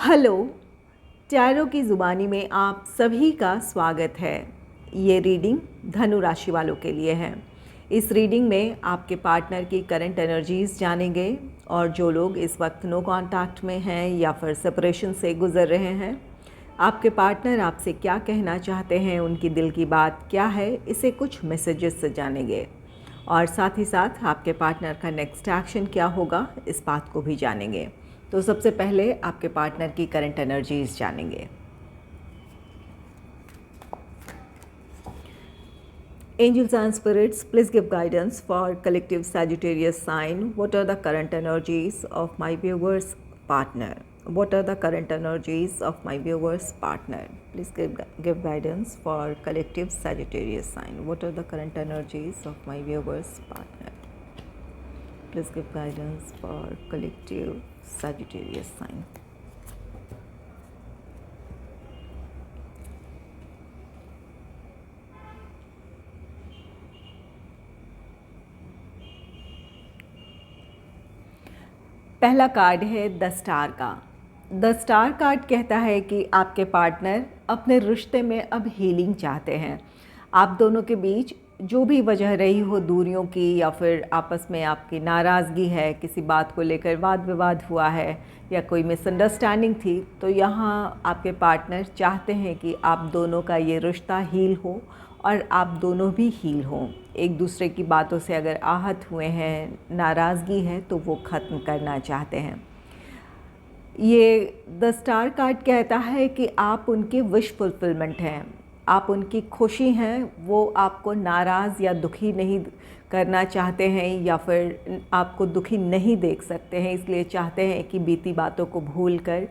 Hello, tarot की ज़ुबानी में आप सभी का स्वागत है। ये रीडिंग धनु राशि वालों के लिए है। इस रीडिंग में आपके पार्टनर की करंट एनर्जीज़ जानेंगे और जो लोग इस वक्त नो कांटेक्ट में हैं या फिर सेपरेशन से गुज़र रहे हैं, आपके पार्टनर आपसे क्या कहना चाहते हैं, उनकी दिल की बात क्या है, इसे कुछ मैसेजेस से जानेंगे। और साथ ही साथ आपके पार्टनर का नेक्स्ट एक्शन क्या होगा, इस बात को भी जानेंगे। तो सबसे पहले आपके पार्टनर की करंट एनर्जीज जानेंगे। Angels and spirits, please give guidance for collective Sagittarius sign. What are the current energies of my viewers partner? What are the current energies of my viewers partner? Please give guidance for collective Sagittarius sign. What are the current energies of my viewers partner? Please give guidance for collective Sagittarius sign. पहला card है the star का। The star card कहता है कि आपके partner अपने रिश्ते में अब हीलिंग चाहते हैं। आप दोनों के बीच जो भी वजह रही हो दूरियों की, या फिर आपस में आपकी नाराज़गी है, किसी बात को लेकर वाद विवाद हुआ है या कोई मिसअंडरस्टैंडिंग थी, तो यहाँ आपके पार्टनर चाहते हैं कि आप दोनों का ये रिश्ता हील हो और आप दोनों भी हील हों। एक दूसरे की बातों से अगर आहत हुए हैं, नाराज़गी है, तो वो ख़त्म करना चाहते हैं। ये द स्टार कार्ड कहता है कि आप उनकी विश फुलफिलमेंट हैं, आप उनकी खुशी हैं। वो आपको नाराज़ या दुखी नहीं करना चाहते हैं या फिर आपको दुखी नहीं देख सकते हैं, इसलिए चाहते हैं कि बीती बातों को भूल कर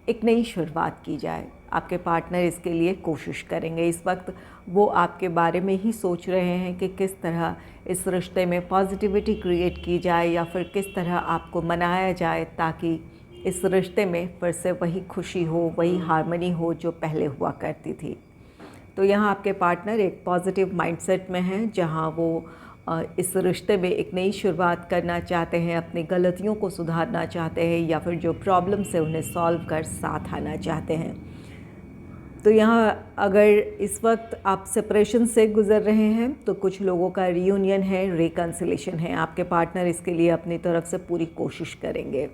एक नई शुरुआत की जाए। आपके पार्टनर इसके लिए कोशिश करेंगे। इस वक्त वो आपके बारे में ही सोच रहे हैं कि किस तरह इस रिश्ते में पॉजिटिविटी क्रिएट की जाए या फिर किस तरह आपको मनाया जाए ताकि इस रिश्ते में फिर से वही खुशी हो, वही हार्मनी हो जो पहले हुआ करती थी। तो यहाँ आपके पार्टनर एक पॉजिटिव माइंडसेट में हैं, जहाँ वो इस रिश्ते में एक नई शुरुआत करना चाहते हैं, अपनी गलतियों को सुधारना चाहते हैं या फिर जो प्रॉब्लम से उन्हें सॉल्व कर साथ आना चाहते हैं। तो यहाँ अगर इस वक्त आप सेपरेशन से गुज़र रहे हैं तो कुछ लोगों का रियूनियन है, रिकन्सिलेशन है। आपके पार्टनर इसके लिए अपनी तरफ से पूरी कोशिश करेंगे।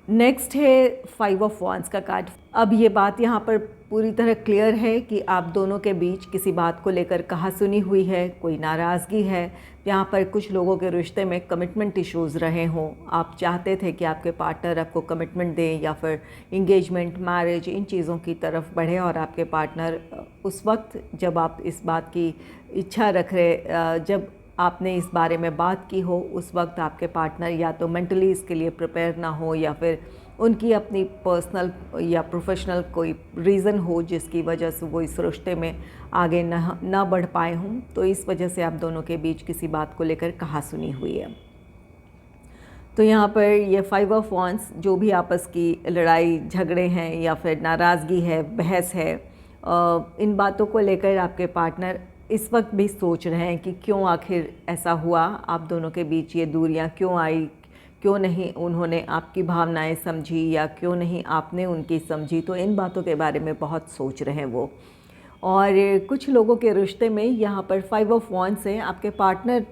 नेक्स्ट है 5 ऑफ वांड्स का कार्ड। अब ये बात यहाँ पर पूरी तरह क्लियर है कि आप दोनों के बीच किसी बात को लेकर कहासुनी हुई है, कोई नाराज़गी है। यहाँ पर कुछ लोगों के रिश्ते में कमिटमेंट इश्यूज़ रहे हों। आप चाहते थे कि आपके पार्टनर आपको कमिटमेंट दें या फिर इंगेजमेंट, मैरिज, इन चीज़ों की तरफ बढ़े, और आपके पार्टनर उस वक्त जब आप इस बात की इच्छा रख रहे, जब आपने इस बारे में बात की हो, उस वक्त आपके पार्टनर या तो मेंटली इसके लिए प्रिपेयर ना हो या फिर उनकी अपनी पर्सनल या प्रोफेशनल कोई रीज़न हो जिसकी वजह से वो इस रिश्ते में आगे ना बढ़ पाए हों। तो इस वजह से आप दोनों के बीच किसी बात को लेकर कहासुनी हुई है। तो यहाँ पर ये 5 ऑफ वांड्स, जो भी आपस की लड़ाई झगड़े हैं या फिर नाराज़गी है, बहस है, इन बातों को लेकर आपके पार्टनर इस वक्त भी सोच रहे हैं कि क्यों आखिर ऐसा हुआ, आप दोनों के बीच ये दूरियां क्यों आई, क्यों नहीं उन्होंने आपकी भावनाएं समझी या क्यों नहीं आपने उनकी समझी। तो इन बातों के बारे में बहुत सोच रहे हैं वो। और कुछ लोगों के रिश्ते में यहाँ पर 5 ऑफ वांड्स हैं। आपके पार्टनर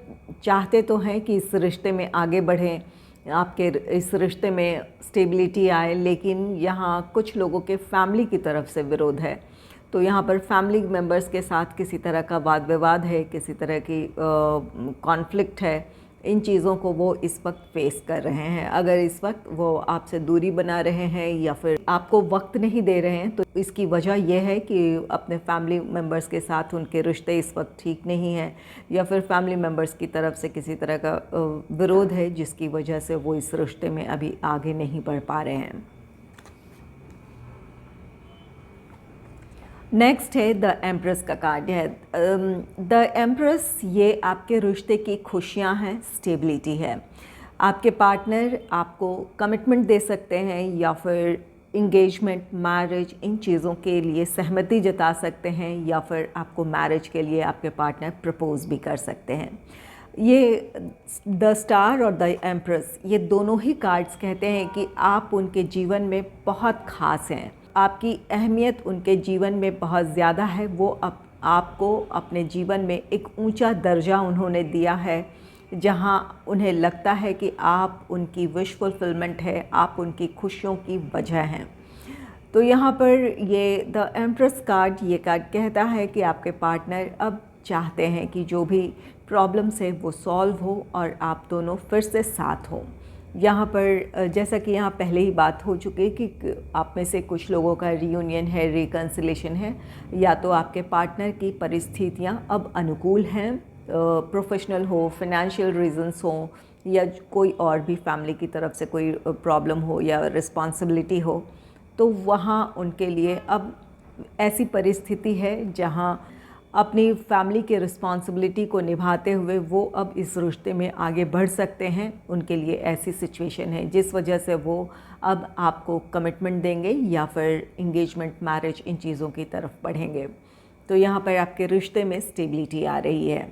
चाहते तो हैं कि इस रिश्ते में आगे बढ़ें, आपके इस रिश्ते में स्टेबिलिटी आए, लेकिन यहाँ कुछ लोगों के फैमिली की तरफ से विरोध है। तो यहाँ पर फैमिली मेम्बर्स के साथ किसी तरह का वाद विवाद है, किसी तरह की कॉन्फ्लिक्ट है। इन चीज़ों को वो इस वक्त फेस कर रहे हैं। अगर इस वक्त वो आपसे दूरी बना रहे हैं या फिर आपको वक्त नहीं दे रहे हैं, तो इसकी वजह यह है कि अपने फैमिली मेम्बर्स के साथ उनके रिश्ते इस वक्त ठीक नहीं हैं, या फिर फैमिली मेम्बर्स की तरफ से किसी तरह का विरोध है जिसकी वजह से वो इस रिश्ते में अभी आगे नहीं बढ़ पा रहे हैं। नेक्स्ट है द एम्प्रेस का कार्ड है। द एम्प्रेस, ये आपके रिश्ते की खुशियां हैं, स्टेबिलिटी है। आपके पार्टनर आपको कमिटमेंट दे सकते हैं या फिर इंगेजमेंट, मैरिज, इन चीज़ों के लिए सहमति जता सकते हैं, या फिर आपको मैरिज के लिए आपके पार्टनर प्रपोज भी कर सकते हैं। ये द स्टार और द एम्प्रेस, ये दोनों ही कार्ड्स कहते हैं कि आप उनके जीवन में बहुत ख़ास हैं, आपकी अहमियत उनके जीवन में बहुत ज़्यादा है। वो आपको अपने जीवन में एक ऊंचा दर्जा उन्होंने दिया है, जहां उन्हें लगता है कि आप उनकी विश फुलफिलमेंट है, आप उनकी खुशियों की वजह हैं। तो यहाँ पर ये द एम्प्रेस कार्ड, ये कार्ड कहता है कि आपके पार्टनर अब चाहते हैं कि जो भी प्रॉब्लम्स है वो सॉल्व हो और आप दोनों फिर से साथ हो। यहाँ पर जैसा कि यहाँ पहले ही बात हो चुकी है कि आप में से कुछ लोगों का रियूनियन है, रिकन्सिलेशन है, या तो आपके पार्टनर की परिस्थितियाँ अब अनुकूल हैं, प्रोफेशनल हो, फाइनेंशियल रीजंस हो, या कोई और भी फैमिली की तरफ से कोई प्रॉब्लम हो या रिस्पॉन्सिबिलिटी हो, तो वहाँ उनके लिए अब ऐसी परिस्थिति है जहाँ अपनी फैमिली के रिस्पॉन्सिबिलिटी को निभाते हुए वो अब इस रिश्ते में आगे बढ़ सकते हैं। उनके लिए ऐसी सिचुएशन है जिस वजह से वो अब आपको कमिटमेंट देंगे या फिर इंगेजमेंट, मैरिज, इन चीज़ों की तरफ बढ़ेंगे। तो यहाँ पर आपके रिश्ते में स्टेबिलिटी आ रही है।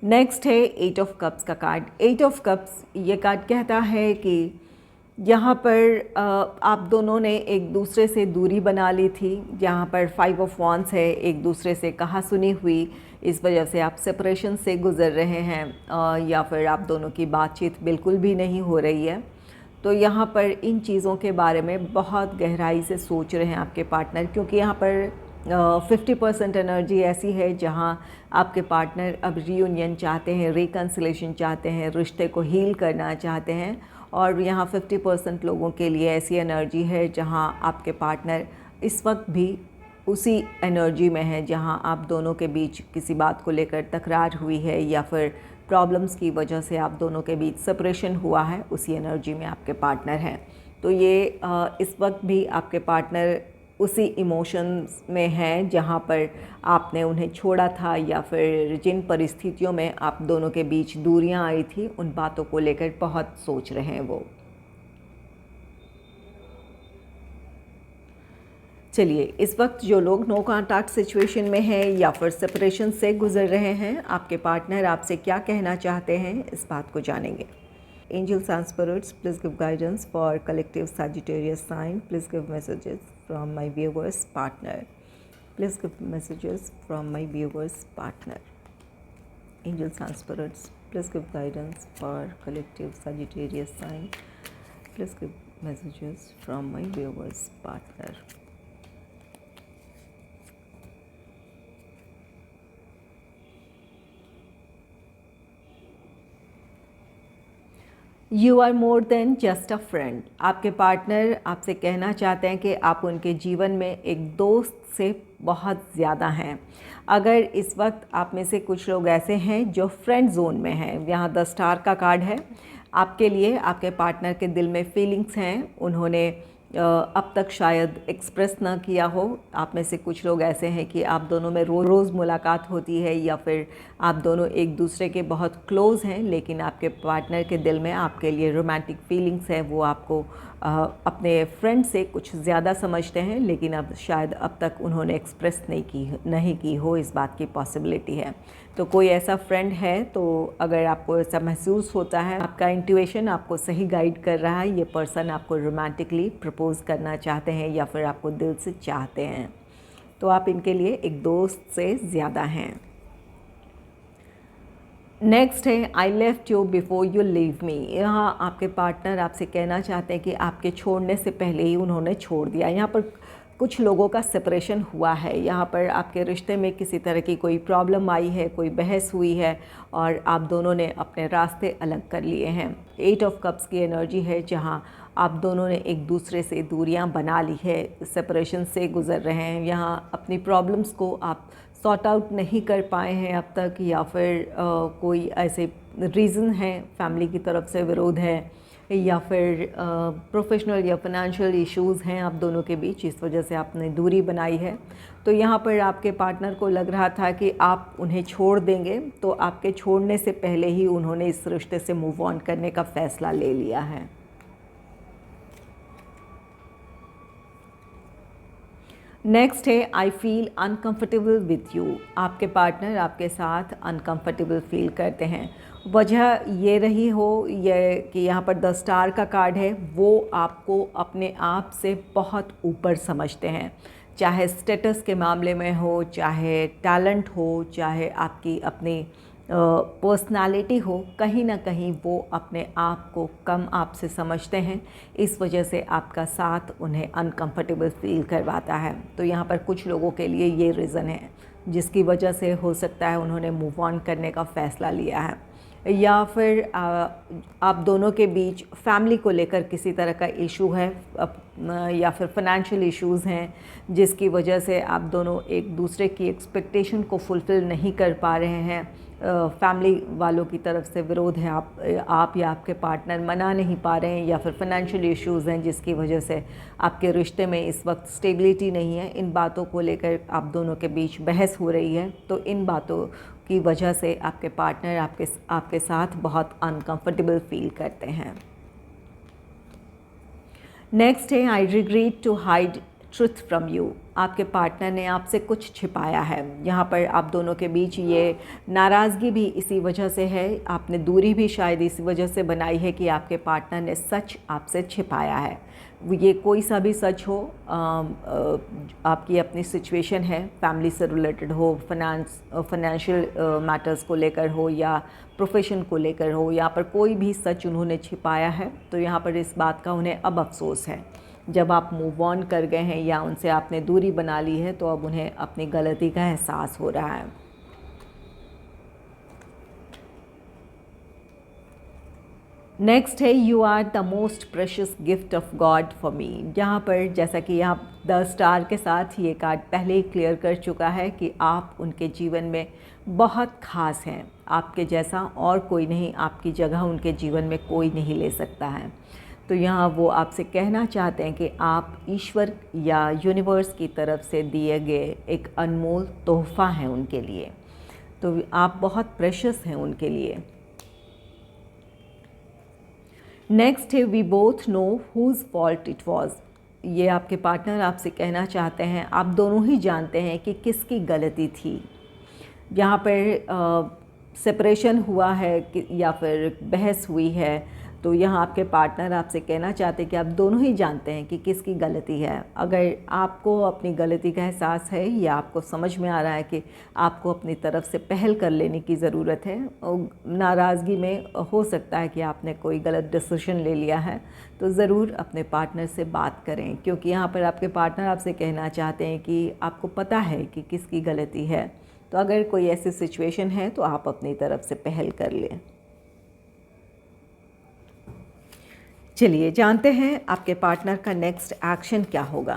नेक्स्ट है 8 ऑफ कप्स का कार्ड। 8 ऑफ कप्स, ये कार्ड कहता है कि यहाँ पर आप दोनों ने एक दूसरे से दूरी बना ली थी। यहाँ पर 5 ऑफ वॉन्ड्स है, एक दूसरे से कहा सुनी हुई, इस वजह से आप सेपरेशन से गुज़र रहे हैं, या फिर आप दोनों की बातचीत बिल्कुल भी नहीं हो रही है। तो यहाँ पर इन चीज़ों के बारे में बहुत गहराई से सोच रहे हैं आपके पार्टनर, क्योंकि यहाँ पर 50% एनर्जी ऐसी है जहाँ आपके पार्टनर अब रियूनियन चाहते हैं, रिकन्सिलेशन चाहते हैं, रिश्ते को हील करना चाहते हैं। और यहाँ 50% लोगों के लिए ऐसी एनर्जी है जहाँ आपके पार्टनर इस वक्त भी उसी एनर्जी में है जहाँ आप दोनों के बीच किसी बात को लेकर तकरार हुई है या फिर प्रॉब्लम्स की वजह से आप दोनों के बीच सेपरेशन हुआ है, उसी एनर्जी में आपके पार्टनर हैं। तो ये इस वक्त भी आपके पार्टनर उसी इमोशंस में हैं जहाँ पर आपने उन्हें छोड़ा था, या फिर जिन परिस्थितियों में आप दोनों के बीच दूरियां आई थी, उन बातों को लेकर बहुत सोच रहे हैं वो। चलिए, इस वक्त जो लोग नो कॉन्टैक्ट सिचुएशन में हैं या फिर सेपरेशन से गुजर रहे हैं, आपके पार्टनर आपसे क्या कहना चाहते हैं, इस बात को जानेंगे। Angels and spirits, please give guidance for collective Sagittarius sign. Please give messages from my viewers partner. Please give messages from my viewers partner. Angels and spirits, please give guidance for collective Sagittarius sign. Please give messages from my viewers partner. You are more than just a friend. आपके partner आपसे कहना चाहते हैं कि आप उनके जीवन में एक दोस्त से बहुत ज़्यादा हैं। अगर इस वक्त आप में से कुछ लोग ऐसे हैं जो फ्रेंड जोन में हैं, यहाँ द स्टार का कार्ड है, आपके लिए आपके पार्टनर के दिल में फीलिंग्स हैं, उन्होंने अब तक शायद एक्सप्रेस ना किया हो। आप में से कुछ लोग ऐसे हैं कि आप दोनों में रोज़ मुलाकात होती है, या फिर आप दोनों एक दूसरे के बहुत क्लोज़ हैं, लेकिन आपके पार्टनर के दिल में आपके लिए रोमांटिक फीलिंग्स हैं। वो आपको अपने फ्रेंड से कुछ ज़्यादा समझते हैं, लेकिन अब शायद अब तक उन्होंने एक्सप्रेस नहीं की हो, इस बात की पॉसिबिलिटी है। तो कोई ऐसा फ्रेंड है, तो अगर आपको ऐसा महसूस होता है, आपका इंट्यूशन आपको सही गाइड कर रहा है, ये पर्सन आपको रोमांटिकली प्रपोज करना चाहते हैं या फिर आपको दिल से चाहते हैं, तो आप इनके लिए एक दोस्त से ज़्यादा हैं। नेक्स्ट है I left you before you leave me. यहाँ आपके पार्टनर आपसे कहना चाहते हैं कि आपके छोड़ने से पहले ही उन्होंने छोड़ दिया। यहाँ पर कुछ लोगों का सेपरेशन हुआ है, यहाँ पर आपके रिश्ते में किसी तरह की कोई प्रॉब्लम आई है, कोई बहस हुई है और आप दोनों ने अपने रास्ते अलग कर लिए हैं। 8 ऑफ कप्स की एनर्जी है जहाँ आप दोनों ने एक दूसरे से दूरियां बना ली है, सेपरेशन से गुज़र रहे हैं। यहाँ अपनी प्रॉब्लम्स को आप सॉर्ट आउट नहीं कर पाए हैं अब तक, या फिर कोई ऐसे रीज़न है, फैमिली की तरफ से विरोध है, या फिर प्रोफेशनल या फाइनेंशियल इश्यूज़ हैं आप दोनों के बीच, इस वजह से आपने दूरी बनाई है। तो यहाँ पर आपके पार्टनर को लग रहा था कि आप उन्हें छोड़ देंगे, तो आपके छोड़ने से पहले ही उन्होंने इस रिश्ते से मूव ऑन करने का फ़ैसला ले लिया है। नेक्स्ट है I feel uncomfortable with you. आपके पार्टनर आपके साथ अनकंफर्टेबल फील करते हैं। वजह ये रही हो ये कि यहाँ पर द स्टार का कार्ड है, वो आपको अपने आप से बहुत ऊपर समझते हैं, चाहे स्टेटस के मामले में हो, चाहे टैलेंट हो, चाहे आपकी अपनी पर्सनालिटी हो, कहीं ना कहीं वो अपने आप को कम आपसे समझते हैं। इस वजह से आपका साथ उन्हें अनकंफर्टेबल फील करवाता है। तो यहाँ पर कुछ लोगों के लिए ये रीज़न है जिसकी वजह से हो सकता है उन्होंने मूव ऑन करने का फ़ैसला लिया है, या फिर आप दोनों के बीच फैमिली को लेकर किसी तरह का इशू है, या फिर फाइनेंशियल इश्यूज़ हैं जिसकी वजह से आप दोनों एक दूसरे की एक्सपेक्टेशन को फुलफ़िल नहीं कर पा रहे हैं। फैमिली वालों की तरफ से विरोध है, आप या आपके पार्टनर मना नहीं पा रहे हैं, या फिर फाइनेंशियल इश्यूज़ हैं जिसकी वजह से आपके रिश्ते में इस वक्त स्टेबिलिटी नहीं है। इन बातों को लेकर आप दोनों के बीच बहस हो रही है। तो इन बातों की वजह से आपके पार्टनर आपके साथ बहुत अनकंफर्टेबल फील करते हैं। नेक्स्ट है I regret to hide truth from you. आपके पार्टनर ने आपसे कुछ छिपाया है। यहाँ पर आप दोनों के बीच ये नाराज़गी भी इसी वजह से है, आपने दूरी भी शायद इसी वजह से बनाई है कि आपके पार्टनर ने सच आपसे छिपाया है। ये कोई सा भी सच हो, आपकी अपनी सिचुएशन है, फैमिली से रिलेटेड हो, फाइनेंशियल मैटर्स को लेकर हो, या प्रोफेशन को लेकर हो, यहाँ पर कोई भी सच उन्होंने छिपाया है। तो यहाँ पर इस बात का उन्हें अब अफसोस है। जब आप मूव ऑन कर गए हैं या उनसे आपने दूरी बना ली है, तो अब उन्हें अपनी गलती का एहसास हो रहा है। नेक्स्ट है you are the most precious gift of God for me. यहाँ पर जैसा कि आप द स्टार के साथ ये कार्ड पहले ही क्लियर कर चुका है कि आप उनके जीवन में बहुत ख़ास हैं। आपके जैसा और कोई नहीं, आपकी जगह उनके जीवन में कोई नहीं ले सकता है। तो यहाँ वो आपसे कहना चाहते हैं कि आप ईश्वर या यूनिवर्स की तरफ से दिए गए एक अनमोल तोहफ़ा हैं उनके लिए। तो आप बहुत प्रेशियस हैं उनके लिए। नेक्स्ट है we both know whose fault it was. ये आपके पार्टनर आपसे कहना चाहते हैं, आप दोनों ही जानते हैं कि किसकी गलती थी। यहाँ पर सेपरेशन हुआ है या फिर बहस हुई है, तो यहाँ आपके पार्टनर आपसे कहना चाहते हैं कि आप दोनों ही जानते हैं कि किसकी गलती है। अगर आपको अपनी गलती का एहसास है या आपको समझ में आ रहा है कि आपको अपनी तरफ से पहल कर लेने की ज़रूरत है, नाराज़गी में हो सकता है कि आपने कोई गलत डिसीजन ले लिया है, तो ज़रूर अपने पार्टनर से बात करें, क्योंकि यहाँ पर आपके पार्टनर आपसे कहना चाहते हैं कि आपको पता है कि किसकी गलती है। तो अगर कोई ऐसी सिचुएशन है तो आप अपनी तरफ से पहल कर लें। चलिए जानते हैं आपके पार्टनर का नेक्स्ट एक्शन क्या होगा।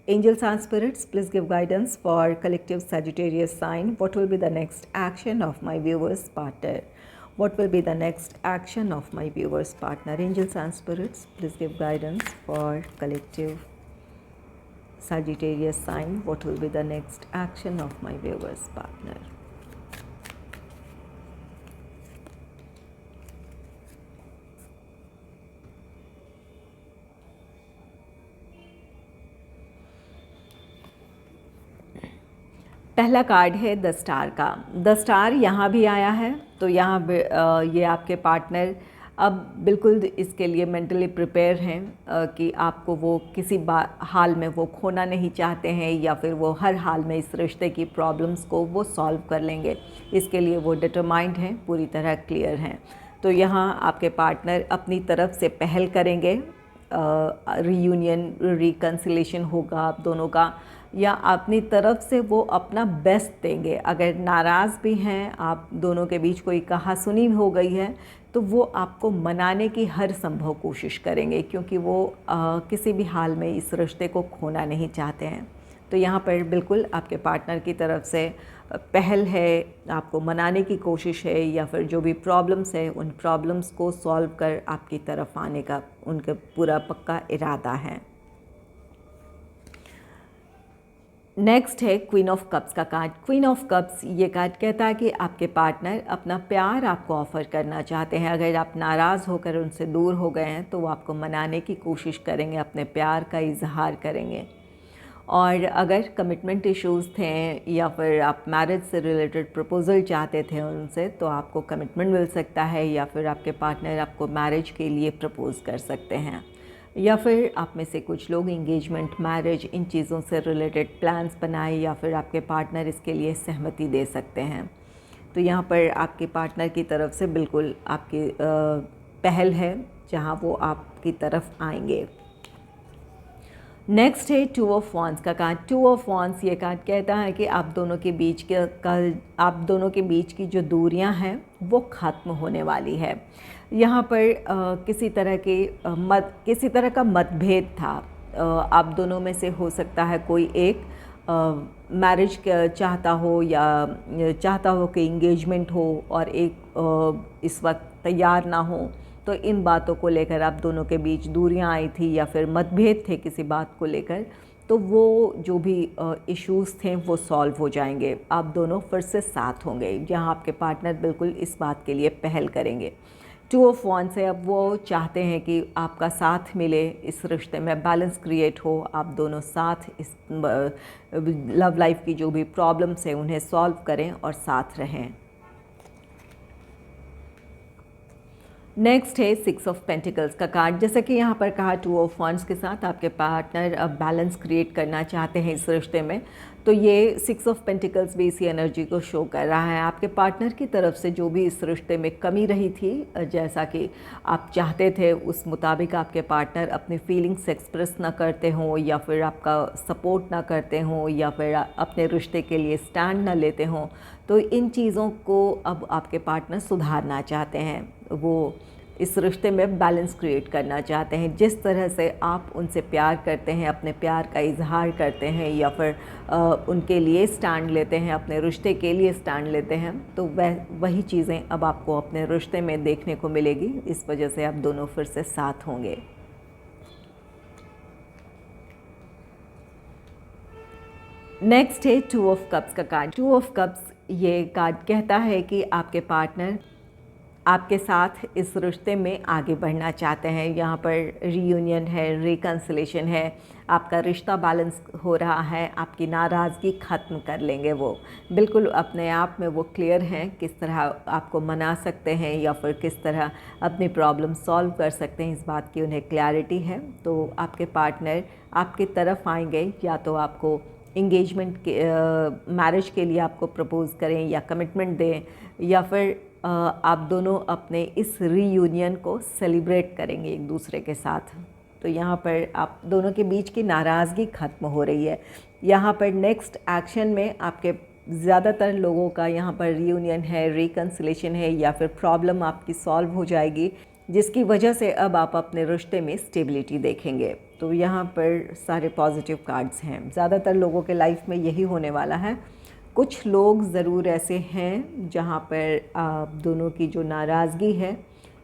Angels and spirits, please give guidance for collective Sagittarius sign. What will be the next action of my viewers partner? What will be the next action of my viewers partner? Angels and spirits, please give guidance for collective Sagittarius sign. What will be the next action of my viewers partner? पहला card है the star का। The star यहाँ भी आया है, तो यहाँ ये आपके पार्टनर अब बिल्कुल इसके लिए मेंटली प्रिपेयर हैं कि आपको वो किसी हाल में वो खोना नहीं चाहते हैं, या फिर वो हर हाल में इस रिश्ते की प्रॉब्लम्स को वो सॉल्व कर लेंगे। इसके लिए वो डिटरमाइंड हैं, पूरी तरह क्लियर हैं। तो यहाँ आपके पार्टनर अपनी तरफ से पहल करेंगे, रीयूनियन रिकन्सिलेशन होगा आप दोनों का, या अपनी तरफ से वो अपना बेस्ट देंगे। अगर नाराज़ भी हैं, आप दोनों के बीच कोई कहासुनी हो गई है, तो वो आपको मनाने की हर संभव कोशिश करेंगे, क्योंकि वो किसी भी हाल में इस रिश्ते को खोना नहीं चाहते हैं। तो यहाँ पर बिल्कुल आपके पार्टनर की तरफ से पहल है, आपको मनाने की कोशिश है, या फिर जो भी प्रॉब्लम्स है उन प्रॉब्लम्स को सॉल्व कर आपकी तरफ आने का उनका पूरा पक्का इरादा है। नेक्स्ट है क्वीन ऑफ कप्स का कार्ड। क्वीन ऑफ कप्स ये कार्ड कहता है कि आपके पार्टनर अपना प्यार आपको ऑफ़र करना चाहते हैं। अगर आप नाराज़ होकर उनसे दूर हो गए हैं तो वो आपको मनाने की कोशिश करेंगे, अपने प्यार का इजहार करेंगे। और अगर कमिटमेंट इश्यूज़ थे या फिर आप मैरिज से रिलेटेड प्रपोज़ल चाहते थे उनसे, तो आपको कमिटमेंट मिल सकता है, या फिर आपके पार्टनर आपको मैरिज के लिए प्रपोज़ कर सकते हैं, या फिर आप में से कुछ लोग इंगेजमेंट, मैरिज, इन चीज़ों से रिलेटेड प्लान्स बनाए, या फिर आपके पार्टनर इसके लिए सहमति दे सकते हैं। तो यहाँ पर आपके पार्टनर की तरफ से बिल्कुल आपकी पहल है जहाँ वो आपकी तरफ आएंगे। नेक्स्ट है 2 ऑफ वॉन्ड्स का कार्ड। 2 ऑफ वॉन्ड्स ये कार्ड कहता है कि आप दोनों के बीच की जो दूरियां हैं वो ख़त्म होने वाली है। यहाँ पर किसी तरह का मतभेद था। आप दोनों में से हो सकता है कोई एक मैरिज चाहता हो, या चाहता हो कि इंगेजमेंट हो, और एक इस वक्त तैयार ना हो। तो इन बातों को लेकर आप दोनों के बीच दूरियां आई थी, या फिर मतभेद थे किसी बात को लेकर, तो वो जो भी इश्यूज़ थे वो सॉल्व हो जाएंगे। आप दोनों फिर से साथ होंगे, जहां आपके पार्टनर बिल्कुल इस बात के लिए पहल करेंगे। 2 ऑफ वॉन्ड्स से अब वो चाहते हैं कि आपका साथ मिले, इस रिश्ते में बैलेंस क्रिएट हो, आप दोनों साथ इस लव लाइफ की जो भी प्रॉब्लम्स हैं उन्हें सॉल्व करें और साथ रहें। नेक्स्ट है 6 ऑफ पेंटिकल्स का कार्ड। जैसा कि यहाँ पर कहा 2 ऑफ वॉन्ड्स के साथ आपके पार्टनर अब बैलेंस क्रिएट करना चाहते हैं इस रिश्ते में, तो ये 6 ऑफ पेंटिकल्स भी इसी एनर्जी को शो कर रहा है। आपके पार्टनर की तरफ से जो भी इस रिश्ते में कमी रही थी, जैसा कि आप चाहते थे उस मुताबिक आपके पार्टनर अपनी फीलिंग्स एक्सप्रेस ना करते हों, या फिर आपका सपोर्ट ना करते हों, या फिर अपने रिश्ते के लिए स्टैंड ना लेते हों, तो इन चीज़ों को अब आपके पार्टनर सुधारना चाहते हैं। वो इस रिश्ते में बैलेंस क्रिएट करना चाहते हैं। जिस तरह से आप उनसे प्यार करते हैं, अपने प्यार का इजहार करते हैं, या फिर उनके लिए स्टैंड लेते हैं, अपने रिश्ते के लिए स्टैंड लेते हैं, तो वही चीज़ें अब आपको अपने रिश्ते में देखने को मिलेगी। इस वजह से आप दोनों फिर से साथ होंगे। नेक्स्ट है 2 ऑफ कप्स का कार्ड। 2 ऑफ कप्स ये कार्ड कहता है कि आपके पार्टनर आपके साथ इस रिश्ते में आगे बढ़ना चाहते हैं। यहाँ पर रीयूनियन है, रिकन्सिलेशन है, आपका रिश्ता बैलेंस हो रहा है, आपकी नाराज़गी ख़त्म कर लेंगे। वो बिल्कुल अपने आप में वो क्लियर हैं किस तरह आपको मना सकते हैं, या फिर किस तरह अपनी प्रॉब्लम सॉल्व कर सकते हैं, इस बात की उन्हें क्लैरिटी है। तो आपके पार्टनर आपकी तरफ आएंगे, या तो आपको इंगेजमेंट के मैरिज के लिए आपको प्रपोज़ करें या कमिटमेंट दें, या फिर आप दोनों अपने इस रीयूनियन को सेलिब्रेट करेंगे एक दूसरे के साथ। तो यहाँ पर आप दोनों के बीच की नाराज़गी ख़त्म हो रही है। यहाँ पर नेक्स्ट एक्शन में आपके ज़्यादातर लोगों का यहाँ पर रीयूनियन है, रिकन्सिलेशन है, या फिर प्रॉब्लम आपकी सॉल्व हो जाएगी, जिसकी वजह से अब आप अपने रिश्ते में स्टेबिलिटी देखेंगे। तो यहाँ पर सारे पॉजिटिव कार्ड्स हैं। ज़्यादातर लोगों के लाइफ में यही होने वाला है। कुछ लोग ज़रूर ऐसे हैं जहाँ पर आप दोनों की जो नाराज़गी है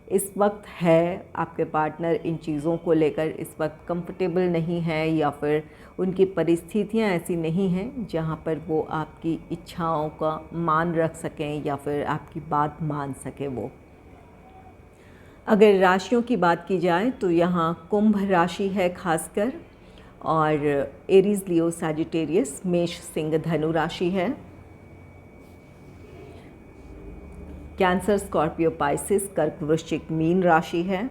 इस वक्त है, आपके पार्टनर इन चीज़ों को लेकर इस वक्त कंफर्टेबल नहीं है, या फिर उनकी परिस्थितियाँ ऐसी नहीं हैं जहाँ पर वो आपकी इच्छाओं का मान रख सकें, या फिर आपकी बात मान सके वो। अगर राशियों की बात की जाए तो यहाँ कुंभ राशि है खासकर, और एरीज, लियो, सैजिटेरियस, मेष, सिंह, धनु राशि है। कैंसर, स्कॉर्पियो, पाइसिस, कर्क, वृश्चिक, मीन राशि है।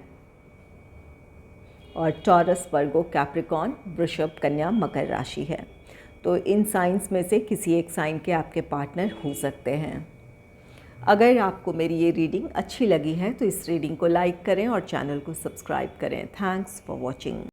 और टॉरस, वर्गो, कैप्रिकॉर्न, वृषभ, कन्या, मकर राशि है। तो इन साइंस में से किसी एक साइन के आपके पार्टनर हो सकते हैं। अगर आपको मेरी ये रीडिंग अच्छी लगी है तो इस रीडिंग को लाइक करें और चैनल को सब्सक्राइब करें। Thanks for watching.